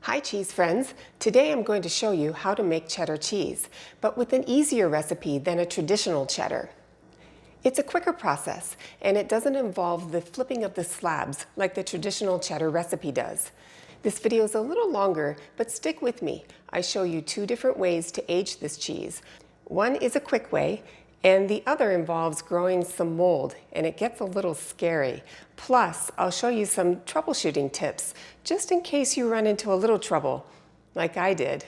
Hi cheese friends! Today I'm going to show you how to make cheddar cheese, but with an easier recipe than a traditional cheddar. It's a quicker process, and it doesn't involve the flipping of the slabs like the traditional cheddar recipe does. This video is a little longer, but stick with me. I show you two different ways to age this cheese. One is a quick way, and the other involves growing some mold, and it gets a little scary. Plus, I'll show you some troubleshooting tips, just in case you run into a little trouble, like I did.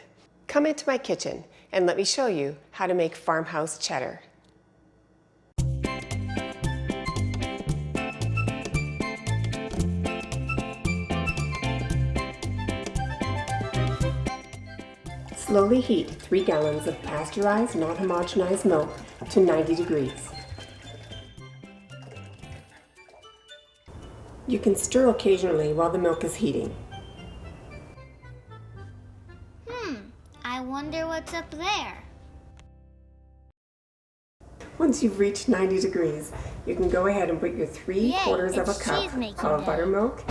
Come into my kitchen, and let me show you how to make farmhouse cheddar. Slowly heat 3 gallons of pasteurized, non-homogenized milk to 90 degrees. You can stir occasionally while the milk is heating. I wonder what's up there. Once you've reached 90 degrees, you can go ahead and put your 3/4 of a cup of buttermilk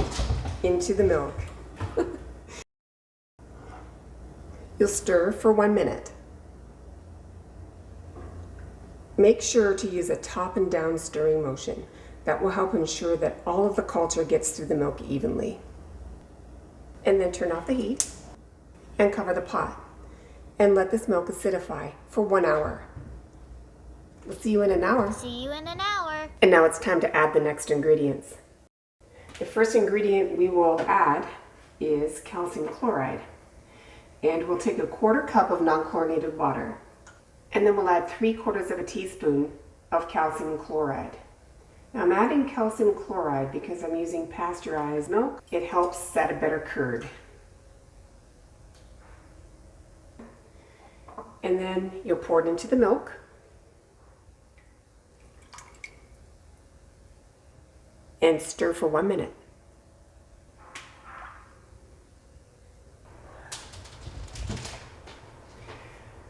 into the milk. You'll stir for 1 minute. Make sure to use a top and down stirring motion. That will help ensure that all of the culture gets through the milk evenly. And then turn off the heat and cover the pot and let this milk acidify for 1 hour. We'll see you in an hour. See you in an hour. And now it's time to add the next ingredients. The first ingredient we will add is calcium chloride. And we'll take a 1/4 cup of non-chlorinated water. And then we'll add 3/4 of a teaspoon of calcium chloride. Now I'm adding calcium chloride because I'm using pasteurized milk. It helps set a better curd. And then you'll pour it into the milk. And stir for 1 minute.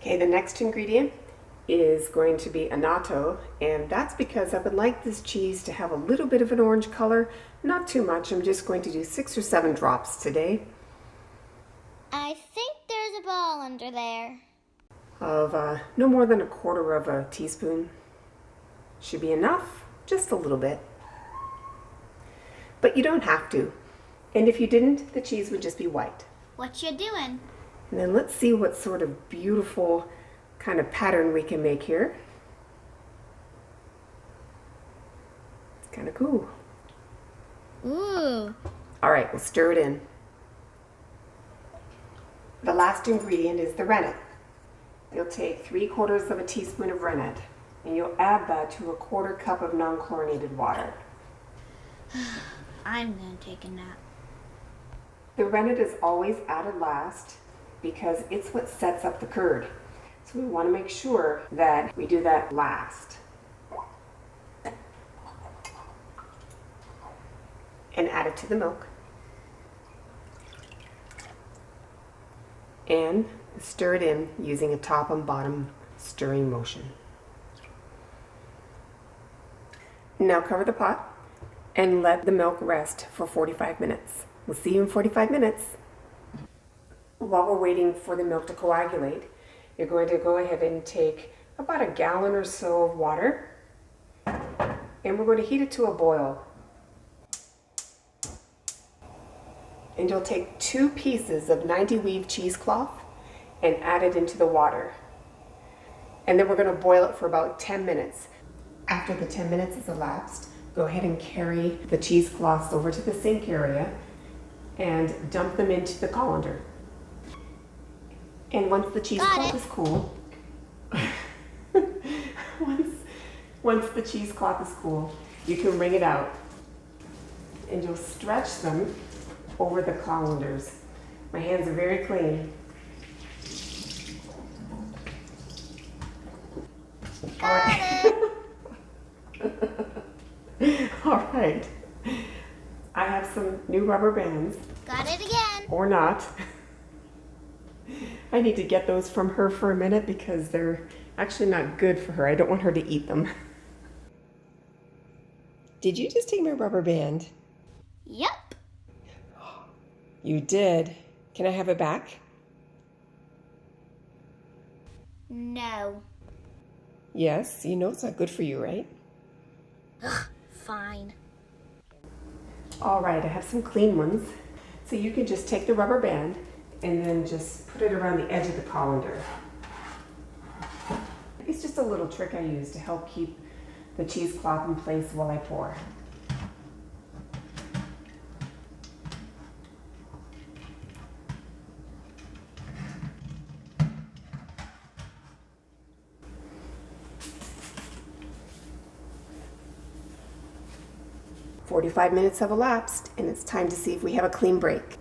Okay, the next ingredient is going to be annatto, and that's because I would like this cheese to have a little bit of an orange color, not too much. I'm just going to do 6 or 7 drops today. I think there's a ball under there. Of no more than 1/4 of a teaspoon. Should be enough, just a little bit. But you don't have to. And if you didn't, the cheese would just be white. What you doing? And then let's see what sort of beautiful kind of pattern we can make here. It's kind of cool. Ooh. All right, we'll stir it in. The last ingredient is the rennet. You'll take 3/4 of a teaspoon of rennet, and you'll add that to a 1/4 cup of non-chlorinated water. I'm gonna take a nap. The rennet is always added last because it's what sets up the curd. So we want to make sure that we do that last. And add it to the milk. And stir it in using a top and bottom stirring motion. Now cover the pot and let the milk rest for 45 minutes. We'll see you in 45 minutes. While we're waiting for the milk to coagulate, you're going to go ahead and take about 1 gallon or so of water, and we're going to heat it to a boil. And you'll take 2 pieces of 90 weave cheesecloth and add it into the water. And then we're going to boil it for about 10 minutes. After the 10 minutes has elapsed, go ahead and carry the cheesecloths over to the sink area and dump them into the colander. And once the cheesecloth is cool, once the cheesecloth is cool, you can wring it out. And you'll stretch them over the colanders. My hands are very clean. All right. All right. I have some new rubber bands. Got it again. Or not. I need to get those from her for a minute because they're actually not good for her. I don't want her to eat them. Did you just take my rubber band? Yep. You did. Can I have it back? No. Yes, you know it's not good for you, right? Ugh, fine. All right, I have some clean ones. So you can just take the rubber band and then just put it around the edge of the colander. It's just a little trick I use to help keep the cheesecloth in place while I pour. "45 minutes have elapsed, and it's time to see if we have a clean break."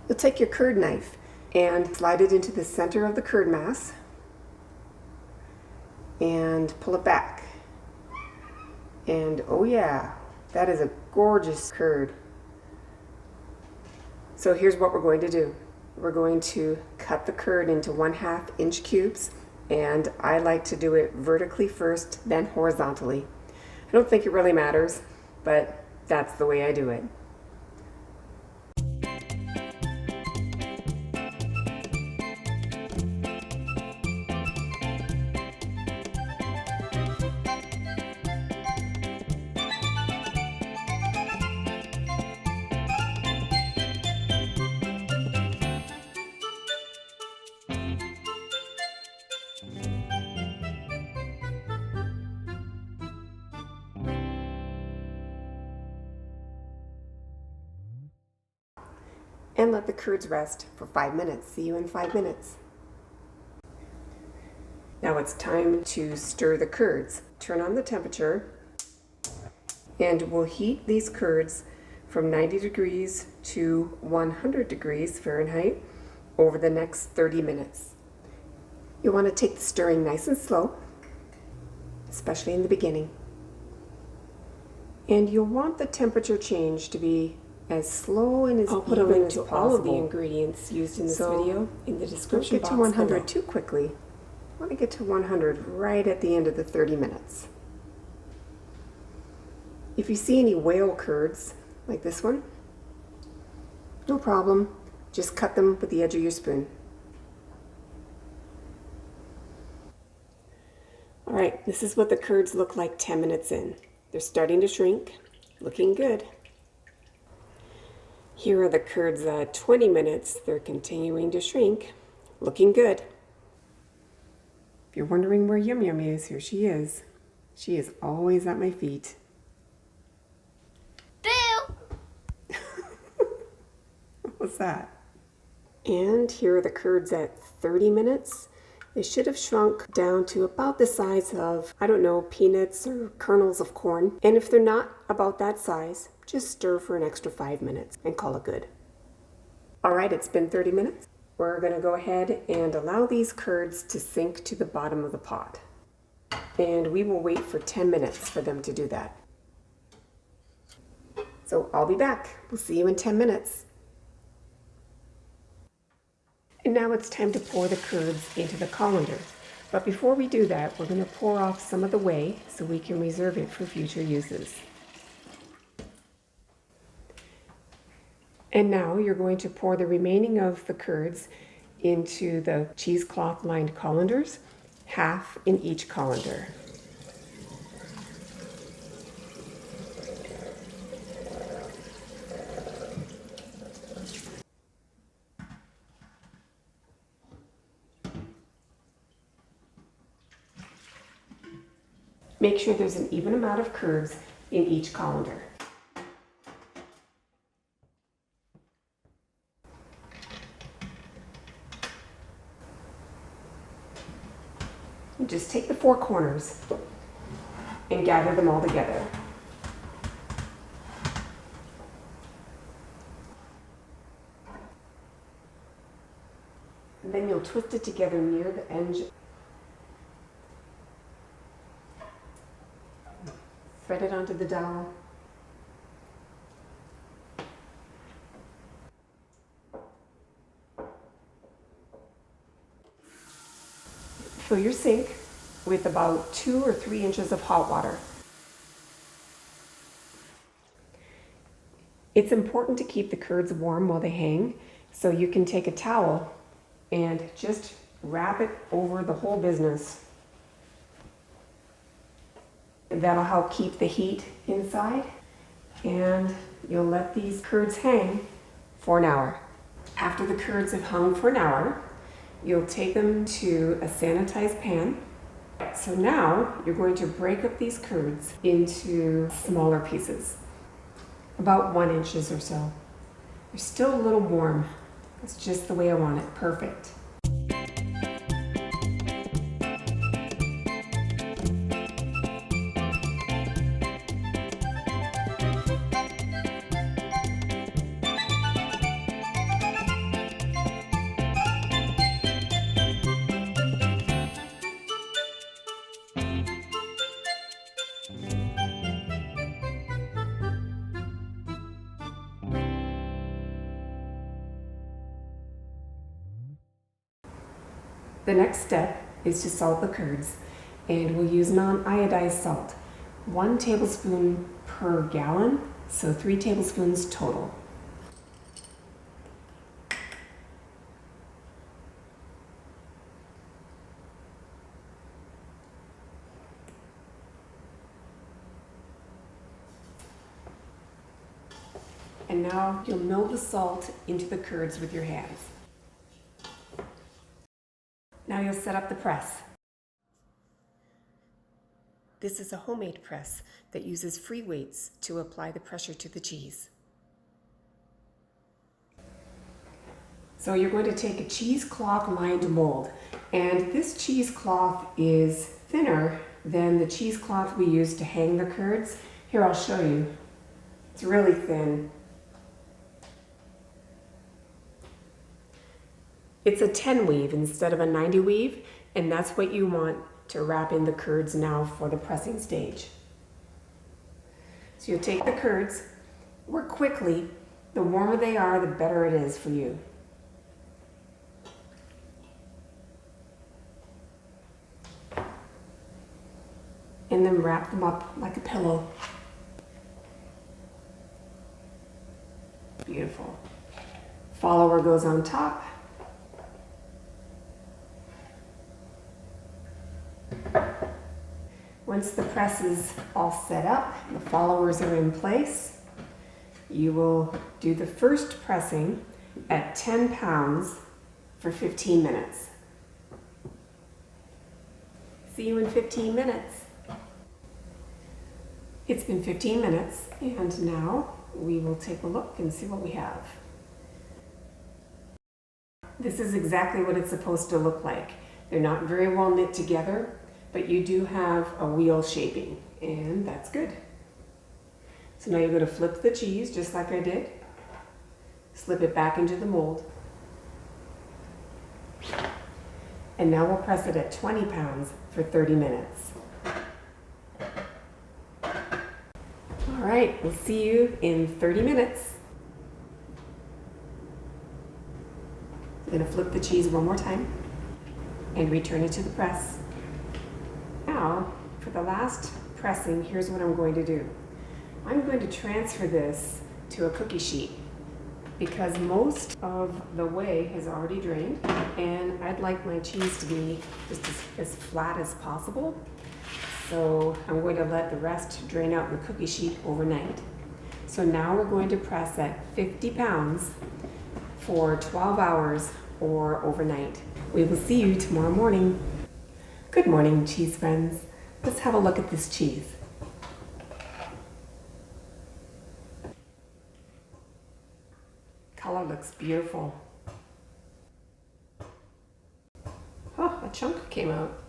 You'll take your curd knife and slide it into the center of the curd mass and pull it back. And oh yeah, that is a gorgeous curd. So here's what we're going to do. We're going to cut the curd into 1/2 inch cubes, and I like to do it vertically first, then horizontally. I don't think it really matters, but that's the way I do it. And let the curds rest for 5 minutes. See you in 5 minutes. Now it's time to stir the curds. Turn on the temperature, and we'll heat these curds from 90 degrees to 100 degrees Fahrenheit over the next 30 minutes. You want to take the stirring nice and slow, especially in the beginning. And you'll want the temperature change to be as slow and as I'll put a even link as to possible. all of the ingredients used in this video in the description Don't get box to 100 below. too quickly. You want to get to 100 right at the end of the 30 minutes. If you see any whale curds, like this one, no problem. Just cut them with the edge of your spoon. All right, this is what the curds look like 10 minutes in. They're starting to shrink, looking good. Here are the curds at 20 minutes. They're continuing to shrink, looking good. If you're wondering where YumYum is, here she is. She is always at my feet. Boo! What's that? And here are the curds at 30 minutes. They should have shrunk down to about the size of, I don't know, peanuts or kernels of corn. And if they're not about that size, just stir for an extra 5 minutes and call it good. All right, it's been 30 minutes. We're gonna go ahead and allow these curds to sink to the bottom of the pot. And we will wait for 10 minutes for them to do that. So I'll be back. We'll see you in 10 minutes. And now it's time to pour the curds into the colander. But before we do that, we're going to pour off some of the whey so we can reserve it for future uses. And now you're going to pour the remaining of the curds into the cheesecloth lined colanders, half in each colander. Make sure there's an even amount of curds in each colander. You just take the four corners and gather them all together. And then you'll twist it together near the edge. Thread it onto the dowel. Fill your sink with about 2 or 3 inches of hot water. It's important to keep the curds warm while they hang, So you can take a towel and just wrap it over the whole business. That'll help keep the heat inside, and you'll let these curds hang for an hour. After the curds have hung for an hour, you'll take them to a sanitized pan. So now you're going to break up these curds into smaller pieces, about 1 inch or so. They're still a little warm. That's just the way I want it. Perfect. The next step is to salt the curds, and we'll use non-iodized salt. 1 tablespoon per gallon, so 3 tablespoons total. And now you'll melt the salt into the curds with your hands. Now you'll set up the press. This is a homemade press that uses free weights to apply the pressure to the cheese. So you're going to take a cheesecloth lined mold, and this cheesecloth is thinner than the cheesecloth we use to hang the curds. Here, I'll show you. It's really thin. It's a 10 weave instead of a 90 weave, and that's what you want to wrap in the curds now for the pressing stage. So you'll take the curds, work quickly. The warmer they are, the better it is for you. And then wrap them up like a pillow. Beautiful. Follower goes on top. Once the press is all set up, the followers are in place, you will do the first pressing at 10 pounds for 15 minutes. See you in 15 minutes. It's been 15 minutes, and now we will take a look and see what we have. This is exactly what it's supposed to look like. They're not very well knit together, but you do have a wheel shaping, and that's good. So now you're going to flip the cheese just like I did. Slip it back into the mold. And now we'll press it at 20 pounds for 30 minutes. All right, we'll see you in 30 minutes. I'm going to flip the cheese one more time and return it to the press. Now, for the last pressing, here's what I'm going to do. I'm going to transfer this to a cookie sheet because most of the whey has already drained, and I'd like my cheese to be just as flat as possible. So I'm going to let the rest drain out in the cookie sheet overnight. So now we're going to press at 50 pounds for 12 hours or overnight. We will see you tomorrow morning. Good morning, cheese friends. Let's have a look at this cheese. Color looks beautiful. Oh, a chunk came out.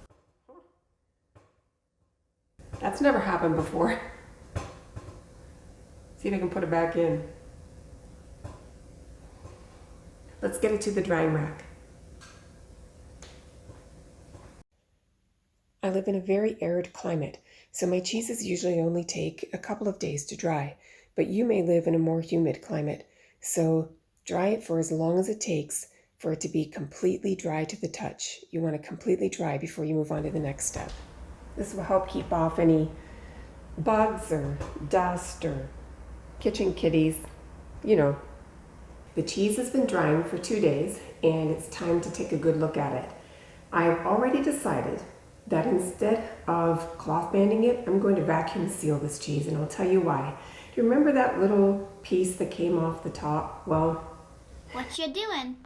That's never happened before. See if I can put it back in. Let's get it to the drying rack. I live in a very arid climate, so my cheeses usually only take a couple of days to dry, but you may live in a more humid climate, so dry it for as long as it takes for it to be completely dry to the touch. You want it completely dry before you move on to the next step. This will help keep off any bugs or dust or kitchen kitties, you know. The cheese has been drying for 2 days and it's time to take a good look at it. I've already decided that instead of cloth banding it, I'm going to vacuum seal this cheese, and I'll tell you why. Do you remember that little piece that came off the top? Well, What you doing?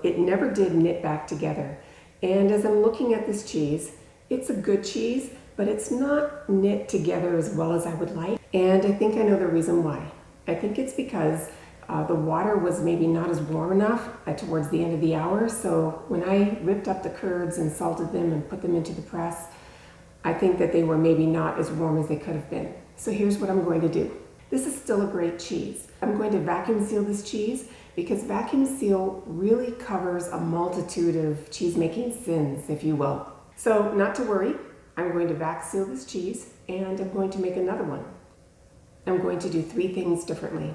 it never did knit back together. And as I'm looking at this cheese, it's a good cheese, but it's not knit together as well as I would like. And I think I know the reason why. I think it's because the water was maybe not as warm enough towards the end of the hour. So when I ripped up the curds and salted them and put them into the press, I think that they were maybe not as warm as they could have been. So here's what I'm going to do. This is still a great cheese. I'm going to vacuum seal this cheese because vacuum seal really covers a multitude of cheese making sins, if you will. So not to worry, I'm going to vac seal this cheese and I'm going to make another one. I'm going to do 3 things differently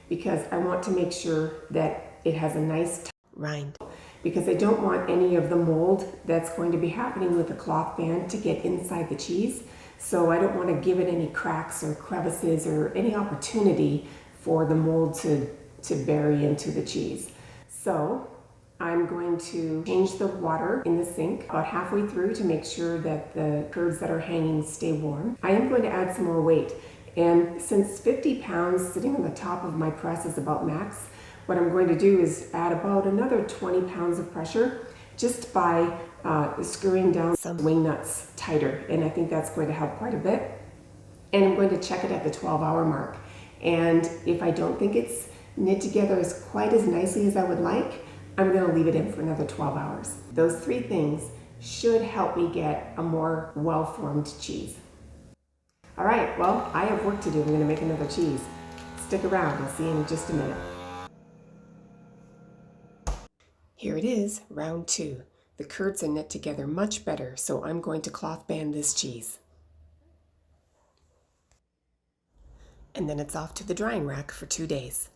because I want to make sure that it has a nice rind, because I don't want any of the mold that's going to be happening with the cloth band to get inside the cheese. So I don't want to give it any cracks or crevices or any opportunity for the mold to bury into the cheese. So I'm going to change the water in the sink about halfway through to make sure that the curds that are hanging stay warm. I am going to add some more weight. And since 50 pounds sitting on the top of my press is about max, what I'm going to do is add about another 20 pounds of pressure just by screwing down some wing nuts tighter. And I think that's going to help quite a bit. And I'm going to check it at the 12-hour mark. And if I don't think it's knit together as quite as nicely as I would like, I'm going to leave it in for another 12 hours. Those 3 things should help me get a more well-formed cheese. All right, well, I have work to do. I'm going to make another cheese. Stick around. I'll see you in just a minute. Here it is, round 2. The curds are knit together much better, so I'm going to cloth band this cheese. And then it's off to the drying rack for 2 days.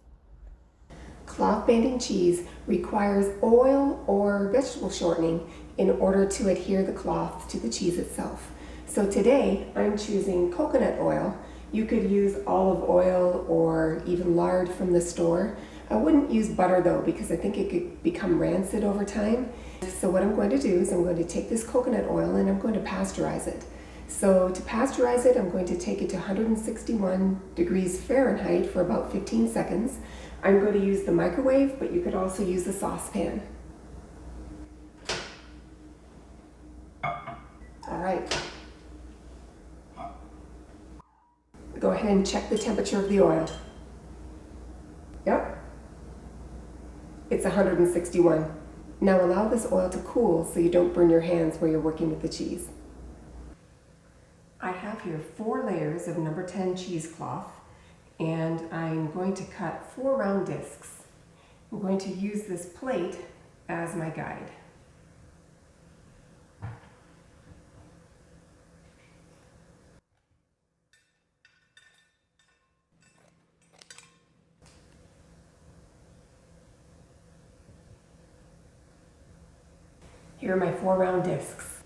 Cloth banding cheese requires oil or vegetable shortening in order to adhere the cloth to the cheese itself. So today I'm choosing coconut oil. You could use olive oil or even lard from the store. I wouldn't use butter though, because I think it could become rancid over time. So what I'm going to do is I'm going to take this coconut oil and I'm going to pasteurize it. So to pasteurize it, I'm going to take it to 161 degrees Fahrenheit for about 15 seconds. I'm going to use the microwave, but you could also use the saucepan. All right. Go ahead and check the temperature of the oil. Yep. It's 161. Now allow this oil to cool so you don't burn your hands while you're working with the cheese. I have here 4 layers of number 10 cheesecloth, and I'm going to cut 4 round discs. I'm going to use this plate as my guide. Here are my 4 round discs.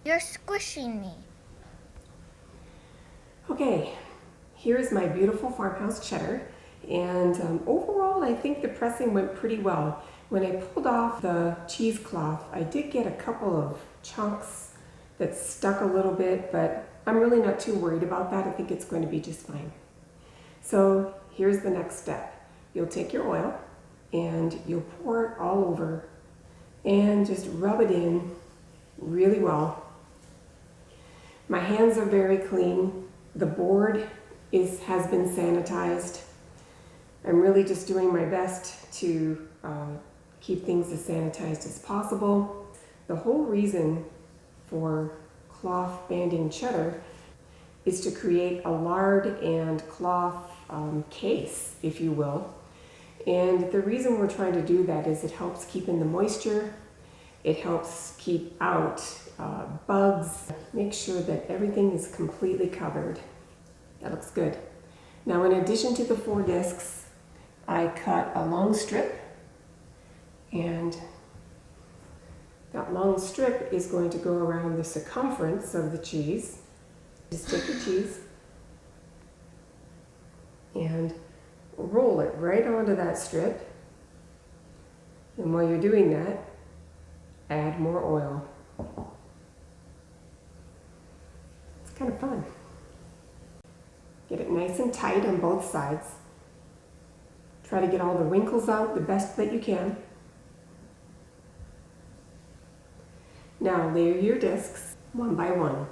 You're squishing me. Okay, here's my beautiful Farmhouse Cheddar, and overall I think the pressing went pretty well. When I pulled off the cheesecloth, I did get a couple of chunks that stuck a little bit, but I'm really not too worried about that. I think it's going to be just fine. So here's the next step. You'll take your oil and you'll pour it all over and just rub it in really well. My hands are very clean. The board has been sanitized. I'm really just doing my best to keep things as sanitized as possible. The whole reason for cloth banding cheddar is to create a lard and cloth case, if you will. And the reason we're trying to do that is it helps keep in the moisture, it helps keep out bugs, make sure that everything is completely covered. That looks good. Now, in addition to the 4 discs, I cut a long strip, and that long strip is going to go around the circumference of the cheese. Just take the cheese and roll it right onto that strip. And while you're doing that, add more oil. It's kind of fun. Get it nice and tight on both sides. Try to get all the wrinkles out the best that you can. Now layer your discs one by one.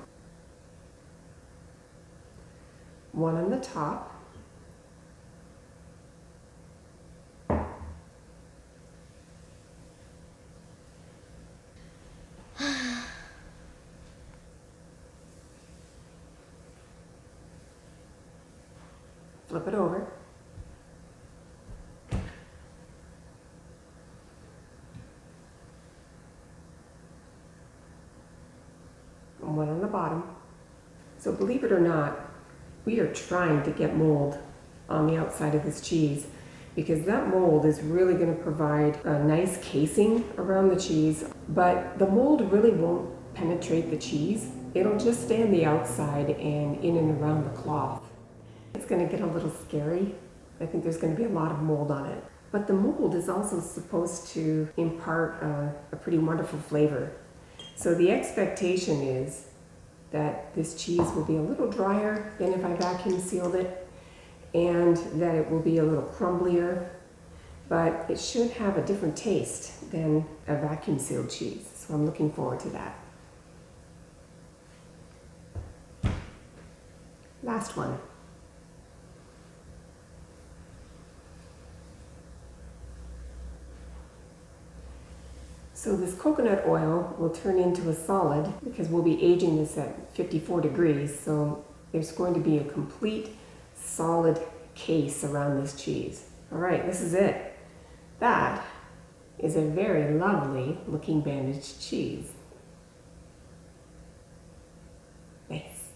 One on the top. Flip it over. And one on the bottom. So believe it or not, we are trying to get mold on the outside of this cheese because that mold is really going to provide a nice casing around the cheese, but the mold really won't penetrate the cheese. It'll just stay on the outside and in and around the cloth. It's going to get a little scary. I think there's going to be a lot of mold on it. But the mold is also supposed to impart a pretty wonderful flavor. So the expectation is that this cheese will be a little drier than if I vacuum sealed it, and that it will be a little crumblier, but it should have a different taste than a vacuum sealed cheese. So I'm looking forward to that. Last one. So this coconut oil will turn into a solid because we'll be aging this at 54 degrees. So there's going to be a complete solid case around this cheese. All right, this is it. That is a very lovely looking bandaged cheese. Nice.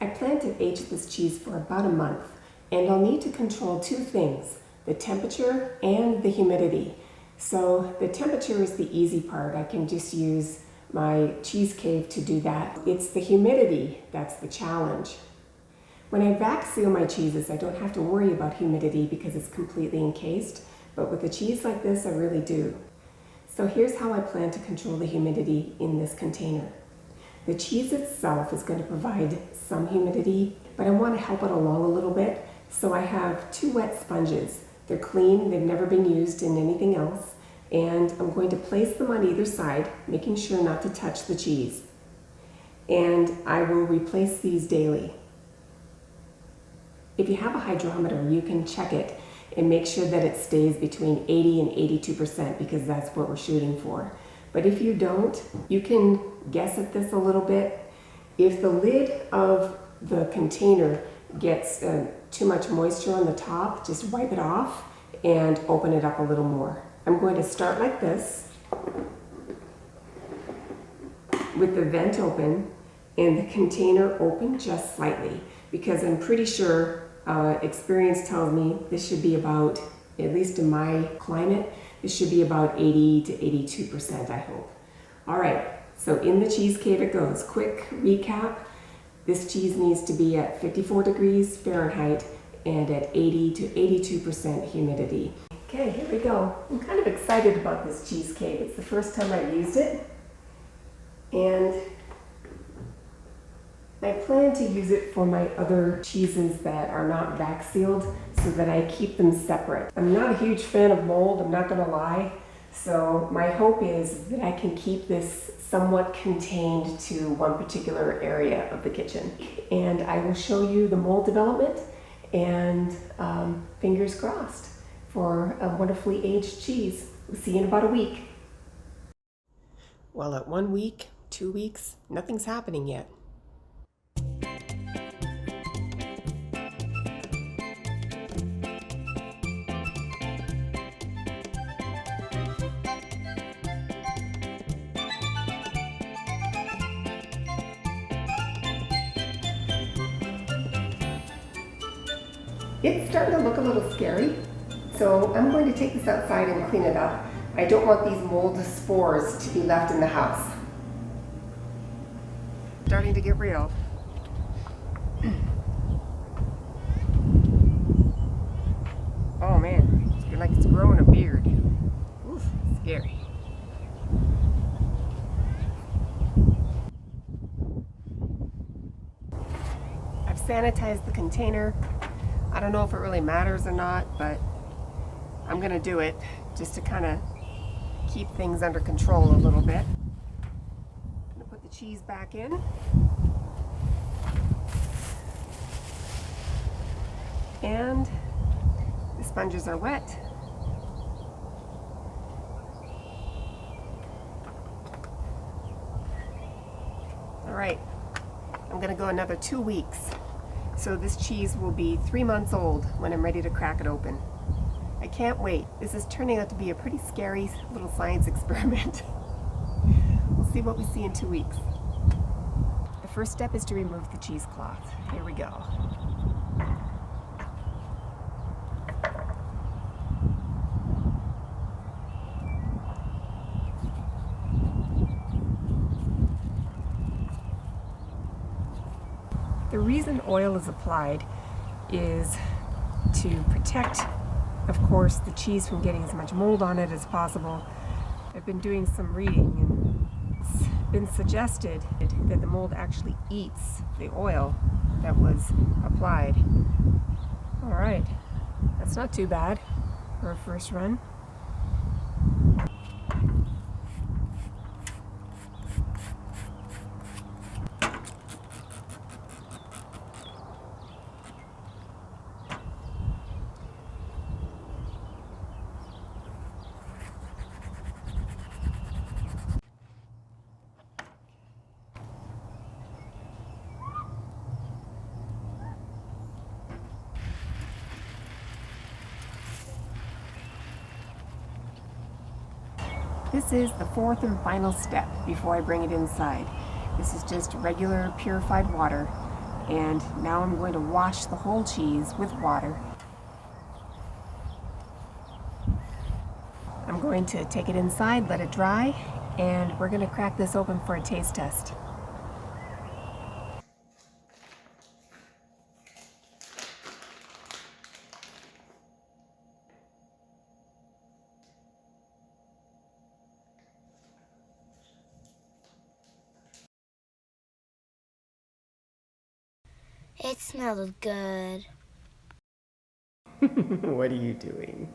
I plan to age this cheese for about a month, and I'll need to control two things, the temperature and the humidity. So the temperature is the easy part. I can just use my cheese cave to do that. It's the humidity that's the challenge. When I vac seal my cheeses, I don't have to worry about humidity because it's completely encased, but with a cheese like this, I really do. So here's how I plan to control the humidity in this container. The cheese itself is going to provide some humidity, but I want to help it along a little bit. So I have two wet sponges. They're clean, they've never been used in anything else, and I'm going to place them on either side, making sure not to touch the cheese. And I will replace these daily. If you have a hydrometer, you can check it and make sure that it stays between 80 and 82% because that's what we're shooting for. But if you don't, you can guess at this a little bit. If the lid of the container gets too much moisture on the top, just wipe it off and open it up a little more. I'm going to start like this with the vent open and the container open just slightly because I'm pretty sure experience tells me this should be about, at least in my climate, this should be about 80 to 82%, I hope. All right, so in the cheese cave it goes. Quick recap. This cheese needs to be at 54 degrees Fahrenheit and at 80 to 82% humidity. Okay, here we go. I'm kind of excited about this cheese cave. It's the first time I've used it. And I plan to use it for my other cheeses that are not vac sealed so that I keep them separate. I'm not a huge fan of mold, I'm not gonna lie. So my hope is that I can keep this somewhat contained to one particular area of the kitchen. And I will show you the mold development and fingers crossed for a wonderfully aged cheese. We'll see you in about a week. Well, at 1 week, 2 weeks, nothing's happening yet. It's starting to look a little scary, so I'm going to take this outside and clean it up. I don't want these mold spores to be left in the house. Starting to get real. Oh man, it's like it's growing a beard. Oof, scary. I've sanitized the container. I don't know if it really matters or not, but I'm gonna do it just to kind of keep things under control a little bit. I'm gonna put the cheese back in. And the sponges are wet. All right, I'm gonna go another 2 weeks. So this cheese will be 3 months old when I'm ready to crack it open. I can't wait. This is turning out to be a pretty scary little science experiment. We'll see what we see in 2 weeks. The first step is to remove the cheesecloth. Here we go. The reason oil is applied is to protect, of course, the cheese from getting as much mold on it as possible. I've been doing some reading and it's been suggested that the mold actually eats the oil that was applied. All right, that's not too bad for a first run. This is the fourth and final step before I bring it inside. This is just regular purified water, and now I'm going to wash the whole cheese with water. I'm going to take it inside, let it dry, and we're going to crack this open for a taste test. It smells good. What are you doing?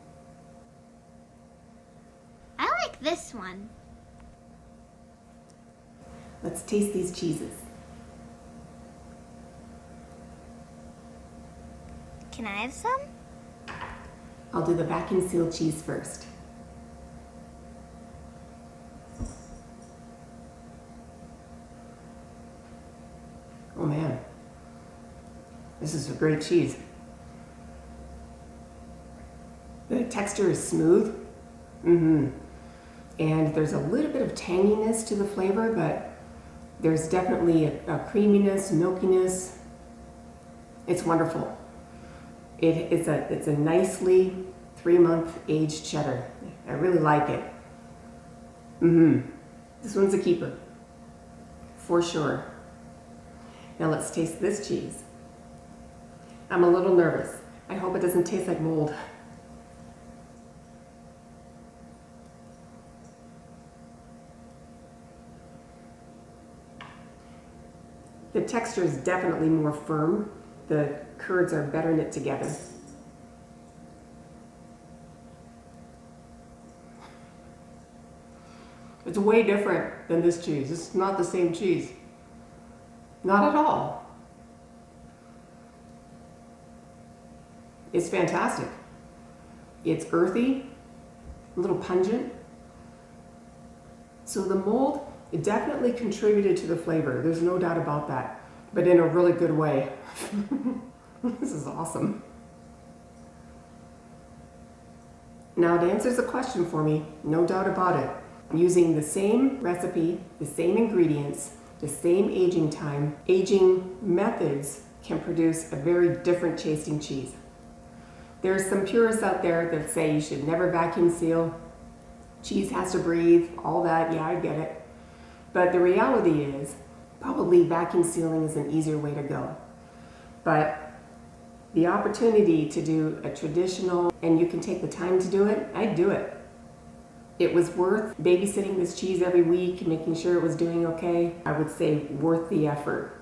I like this one. Let's taste these cheeses. Can I have some? I'll do the vacuum sealed cheese first. Oh man, this is a great cheese. The texture is smooth. And there's a little bit of tanginess to the flavor, but there's definitely a creaminess, milkiness. It's wonderful. It's a nicely 3-month aged cheddar. I really like it. This one's a keeper, for sure. Now let's taste this cheese. I'm a little nervous. I hope it doesn't taste like mold. The texture is definitely more firm. The curds are better knit together. It's way different than this cheese. It's not the same cheese. Not at all. It's fantastic. It's earthy, a little pungent. So the mold, it definitely contributed to the flavor. There's no doubt about that, but in a really good way. This is awesome. Now it answers the question for me, no doubt about it. Using the same recipe, the same ingredients, the same aging time, aging methods can produce a very different tasting cheese. There's some purists out there that say you should never vacuum seal. Cheese has to breathe, all that, yeah, I get it. But the reality is, probably vacuum sealing is an easier way to go. But the opportunity to do a traditional, and you can take the time to do it, I'd do it. It was worth babysitting this cheese every week, making sure it was doing okay. I would say worth the effort.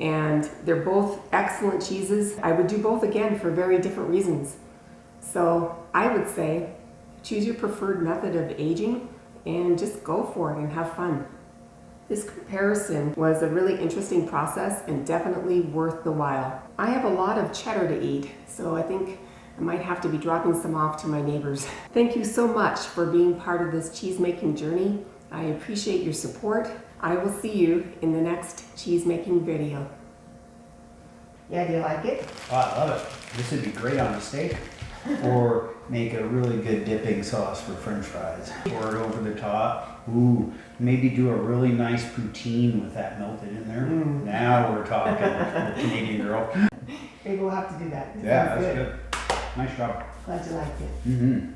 And they're both excellent cheeses. I would do both again for very different reasons. So I would say choose your preferred method of aging and just go for it and have fun. This comparison was a really interesting process and definitely worth the while. I have a lot of cheddar to eat, so I think I might have to be dropping some off to my neighbors. Thank you so much for being part of this cheese making journey. I appreciate your support. I will see you in the next cheese making video. Yeah, do you like it? Oh, I love it. This would be great on a steak. Or make a really good dipping sauce for French fries. Pour it over the top. Ooh, maybe do a really nice poutine with that melted in there. Now we're talking, little Canadian girl. Maybe we'll have to do that. Yeah, that's good. Nice job. Glad you liked it. Mm-hmm.